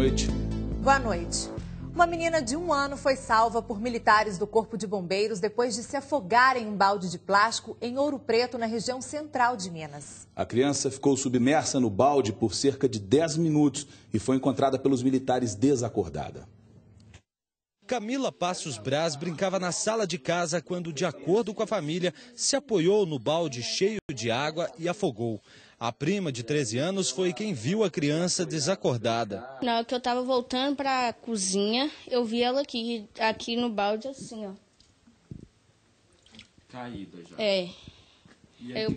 noite. Boa noite. Uma menina de 1 ano foi salva por militares do Corpo de Bombeiros depois de se afogar em um balde de plástico em Ouro Preto, na região central de Minas. A criança ficou submersa no balde por cerca de 10 minutos e foi encontrada pelos militares desacordada. Camila Passos Braz brincava na sala de casa quando, de acordo com a família, se apoiou no balde cheio de água e afogou. A prima, de 13 anos, foi quem viu a criança desacordada. Na hora que eu estava voltando para a cozinha, eu vi ela aqui no balde assim, ó. Caída já. É. Eu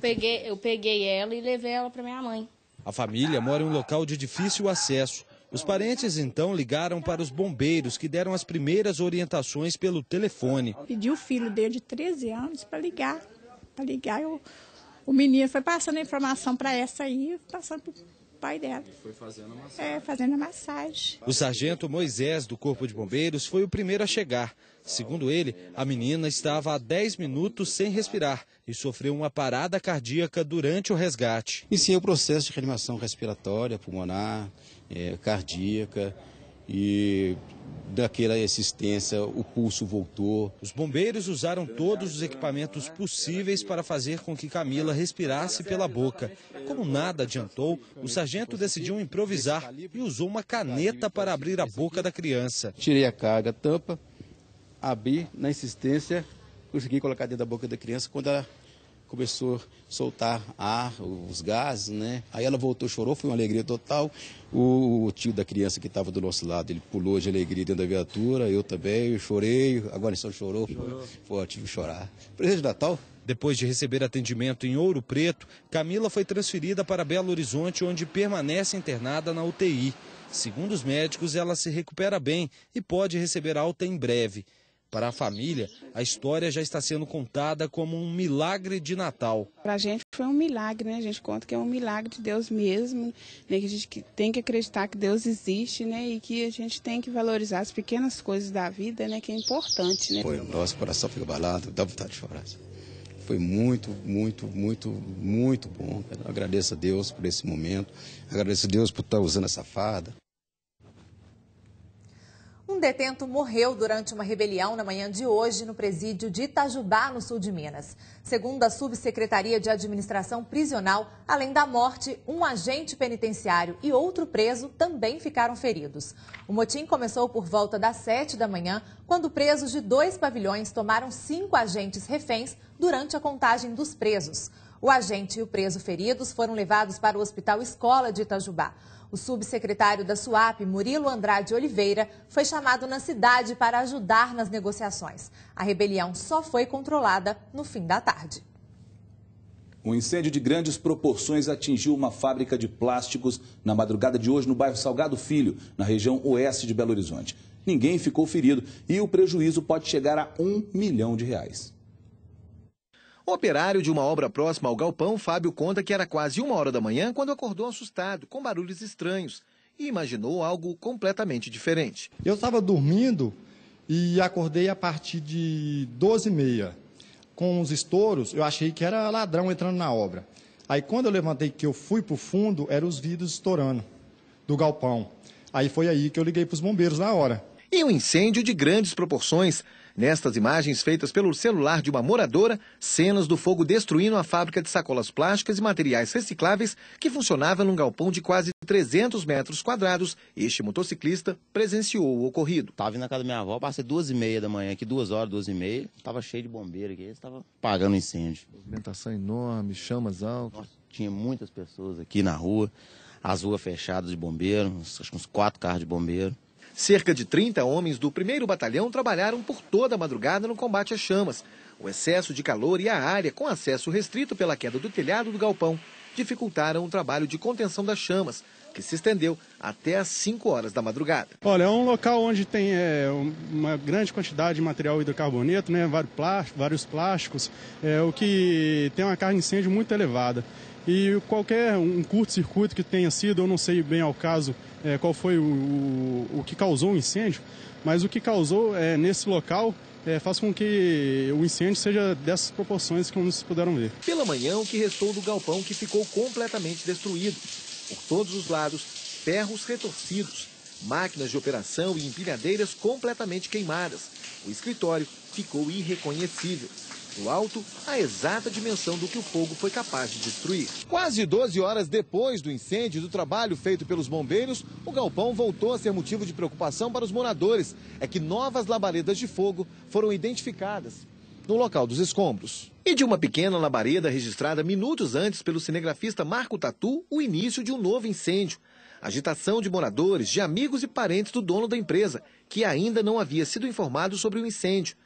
peguei ela e levei ela para minha mãe. A família mora em um local de difícil acesso. Os parentes, então, ligaram para os bombeiros, que deram as primeiras orientações pelo telefone. Pedi o filho dele de 13 anos para ligar. O menino foi passando a informação para essa aí, passando para o pai dela. Foi fazendo a massagem. Fazendo a massagem. O sargento Moisés, do Corpo de Bombeiros, foi o primeiro a chegar. Segundo ele, a menina estava há 10 minutos sem respirar e sofreu uma parada cardíaca durante o resgate. Iniciei o processo de reanimação respiratória, pulmonar, cardíaca, e daquela assistência o pulso voltou. Os bombeiros usaram todos os equipamentos possíveis para fazer com que Camila respirasse pela boca. Como nada adiantou, o sargento decidiu improvisar e usou uma caneta para abrir a boca da criança. Tirei a carga, tampa, abri, na insistência, consegui colocar dentro da boca da criança. Quando ela começou a soltar ar, os gases, né? Aí ela voltou, chorou, foi uma alegria total. O tio da criança que estava do nosso lado, ele pulou de alegria dentro da viatura, eu também, eu chorei, a Guarnição chorou. Pô, tive que chorar. Presente de Natal? Depois de receber atendimento em Ouro Preto, Camila foi transferida para Belo Horizonte, onde permanece internada na UTI. Segundo os médicos, ela se recupera bem e pode receber alta em breve. Para a família, a história já está sendo contada como um milagre de Natal. Para a gente foi um milagre, né? A gente conta que é um milagre de Deus mesmo, né? Que a gente tem que acreditar que Deus existe, né? E que a gente tem que valorizar as pequenas coisas da vida, né? Que é importante, né? Foi, nosso coração fica abalado, dá vontade de chorar. Foi muito, muito, muito, muito bom. Eu agradeço a Deus por esse momento, agradeço a Deus por estar usando essa farda. Um detento morreu durante uma rebelião na manhã de hoje no presídio de Itajubá, no sul de Minas. Segundo a Subsecretaria de Administração Prisional, além da morte, um agente penitenciário e outro preso também ficaram feridos. O motim começou por volta das 7 da manhã, quando presos de 2 pavilhões tomaram 5 agentes reféns durante a contagem dos presos. O agente e o preso feridos foram levados para o Hospital Escola de Itajubá. O subsecretário da SUAP, Murilo Andrade Oliveira, foi chamado na cidade para ajudar nas negociações. A rebelião só foi controlada no fim da tarde. Um incêndio de grandes proporções atingiu uma fábrica de plásticos na madrugada de hoje no bairro Salgado Filho, na região oeste de Belo Horizonte. Ninguém ficou ferido e o prejuízo pode chegar a R$1 milhão. O operário de uma obra próxima ao galpão, Fábio, conta que era quase 1h da manhã quando acordou assustado, com barulhos estranhos, e imaginou algo completamente diferente. Eu estava dormindo e acordei a partir de 12h30. Com os estouros, eu achei que era ladrão entrando na obra. Aí quando eu levantei, que eu fui para o fundo, eram os vidros estourando do galpão. Aí foi aí que eu liguei para os bombeiros na hora. E um incêndio de grandes proporções. Nestas imagens feitas pelo celular de uma moradora, cenas do fogo destruindo a fábrica de sacolas plásticas e materiais recicláveis que funcionava num galpão de quase 300 metros quadrados. Este motociclista presenciou o ocorrido. Estava vindo na casa da minha avó, passei 2h30 da manhã aqui, 2h, 2h30. Estava cheio de bombeiro aqui, estava apagando incêndio. Movimentação enorme, chamas altas. Nossa, tinha muitas pessoas aqui na rua, as ruas fechadas de bombeiro, acho que uns 4 carros de bombeiro. Cerca de 30 homens do 1º Batalhão trabalharam por toda a madrugada no combate às chamas. O excesso de calor e a área com acesso restrito pela queda do telhado do galpão dificultaram o trabalho de contenção das chamas, que se estendeu até às 5h da madrugada. Olha, é um local onde tem uma grande quantidade de material hidrocarboneto, né, vários plásticos, o que tem uma carga de incêndio muito elevada. E qualquer curto-circuito que tenha sido, eu não sei bem ao caso qual foi o que causou o incêndio, mas o que causou nesse local faz com que o incêndio seja dessas proporções que vocês puderam ver. Pela manhã, o que restou do galpão que ficou completamente destruído. Por todos os lados, ferros retorcidos, máquinas de operação e empilhadeiras completamente queimadas. O escritório ficou irreconhecível. No alto, a exata dimensão do que o fogo foi capaz de destruir. Quase 12 horas depois do incêndio e do trabalho feito pelos bombeiros, o galpão voltou a ser motivo de preocupação para os moradores. É que novas labaredas de fogo foram identificadas no local dos escombros. E de uma pequena labareda registrada minutos antes pelo cinegrafista Marco Tatu, o início de um novo incêndio. Agitação de moradores, de amigos e parentes do dono da empresa, que ainda não havia sido informado sobre o incêndio.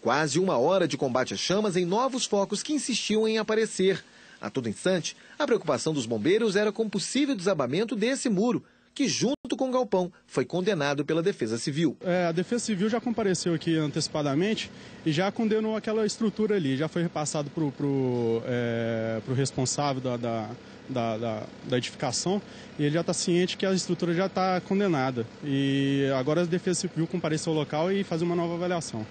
Quase 1 hora de combate às chamas em novos focos que insistiam em aparecer. A todo instante, a preocupação dos bombeiros era com o possível desabamento desse muro, que junto com o galpão foi condenado pela Defesa Civil. A Defesa Civil já compareceu aqui antecipadamente e já condenou aquela estrutura ali, já foi repassado para o responsável da edificação e ele já está ciente que a estrutura já está condenada. E agora a Defesa Civil compareceu ao local e fazer uma nova avaliação.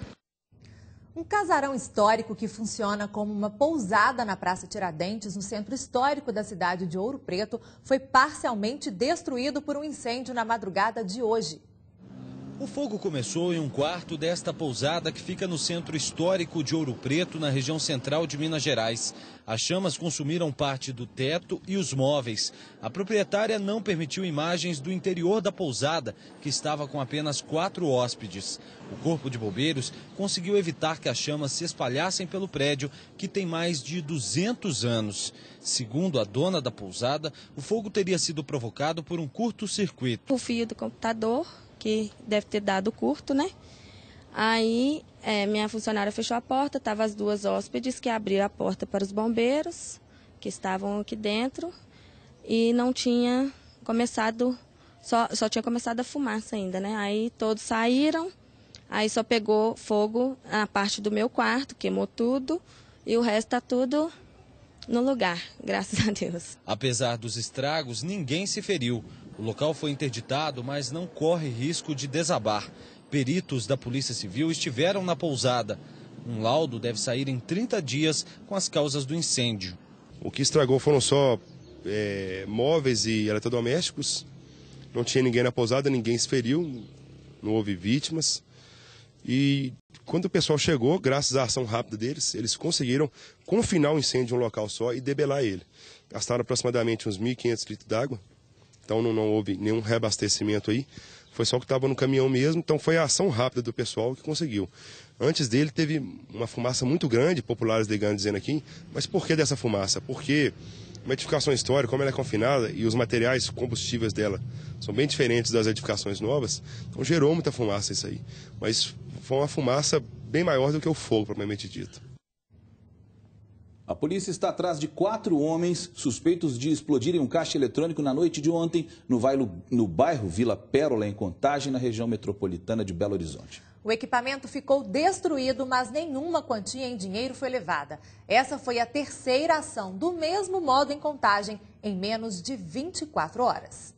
Um casarão histórico que funciona como uma pousada na Praça Tiradentes, no centro histórico da cidade de Ouro Preto, foi parcialmente destruído por um incêndio na madrugada de hoje. O fogo começou em um quarto desta pousada que fica no centro histórico de Ouro Preto, na região central de Minas Gerais. As chamas consumiram parte do teto e os móveis. A proprietária não permitiu imagens do interior da pousada, que estava com apenas 4 hóspedes. O Corpo de Bombeiros conseguiu evitar que as chamas se espalhassem pelo prédio, que tem mais de 200 anos. Segundo a dona da pousada, o fogo teria sido provocado por um curto-circuito. O fio do computador, que deve ter dado curto, né? Aí minha funcionária fechou a porta, estavam as 2 hóspedes que abriram a porta para os bombeiros, que estavam aqui dentro, e não tinha começado, só tinha começado a fumaça ainda, né? Aí todos saíram, aí só pegou fogo na parte do meu quarto, queimou tudo, e o resto está tudo no lugar, graças a Deus. Apesar dos estragos, ninguém se feriu. O local foi interditado, mas não corre risco de desabar. Peritos da Polícia Civil estiveram na pousada. Um laudo deve sair em 30 dias com as causas do incêndio. O que estragou foram só móveis e eletrodomésticos. Não tinha ninguém na pousada, ninguém se feriu, não houve vítimas. E quando o pessoal chegou, graças à ação rápida deles, eles conseguiram confinar o incêndio em um local só e debelar ele. Gastaram aproximadamente uns 1.500 litros d'água. Então não houve nenhum reabastecimento aí, foi só o que estava no caminhão mesmo, então foi a ação rápida do pessoal que conseguiu. Antes dele teve uma fumaça muito grande, populares ligando dizendo aqui, mas por que dessa fumaça? Porque uma edificação histórica, como ela é confinada e os materiais combustíveis dela são bem diferentes das edificações novas, então gerou muita fumaça isso aí. Mas foi uma fumaça bem maior do que o fogo, propriamente dito. A polícia está atrás de 4 homens suspeitos de explodirem um caixa eletrônico na noite de ontem no bairro Vila Pérola, em Contagem, na região metropolitana de Belo Horizonte. O equipamento ficou destruído, mas nenhuma quantia em dinheiro foi levada. Essa foi a 3ª ação do mesmo modo em Contagem, em menos de 24 horas.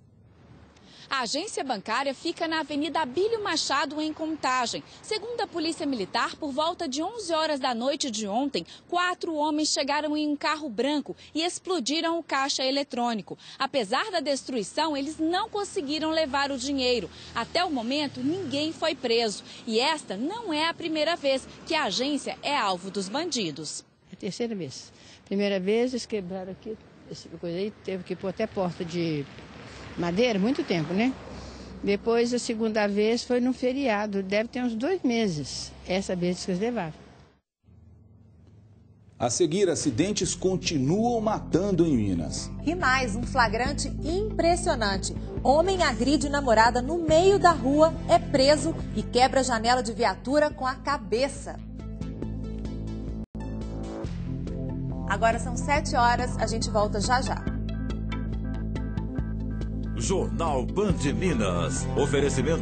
A agência bancária fica na Avenida Abílio Machado, em Contagem. Segundo a Polícia Militar, por volta de 11 horas da noite de ontem, 4 homens chegaram em um carro branco e explodiram o caixa eletrônico. Apesar da destruição, eles não conseguiram levar o dinheiro. Até o momento, ninguém foi preso. E esta não é a primeira vez que a agência é alvo dos bandidos. É a 3ª vez. Primeira vez, eles quebraram aqui, essa coisa aí, teve que pôr até porta de madeira, muito tempo, né? Depois, a 2ª vez foi num feriado, deve ter uns 2 meses. Essa vez que eles levaram. A seguir, acidentes continuam matando em Minas. E mais, um flagrante impressionante. Homem agride namorada no meio da rua, é preso e quebra a janela de viatura com a cabeça. Agora são 7 horas, a gente volta já já. Jornal Band Minas. Oferecimento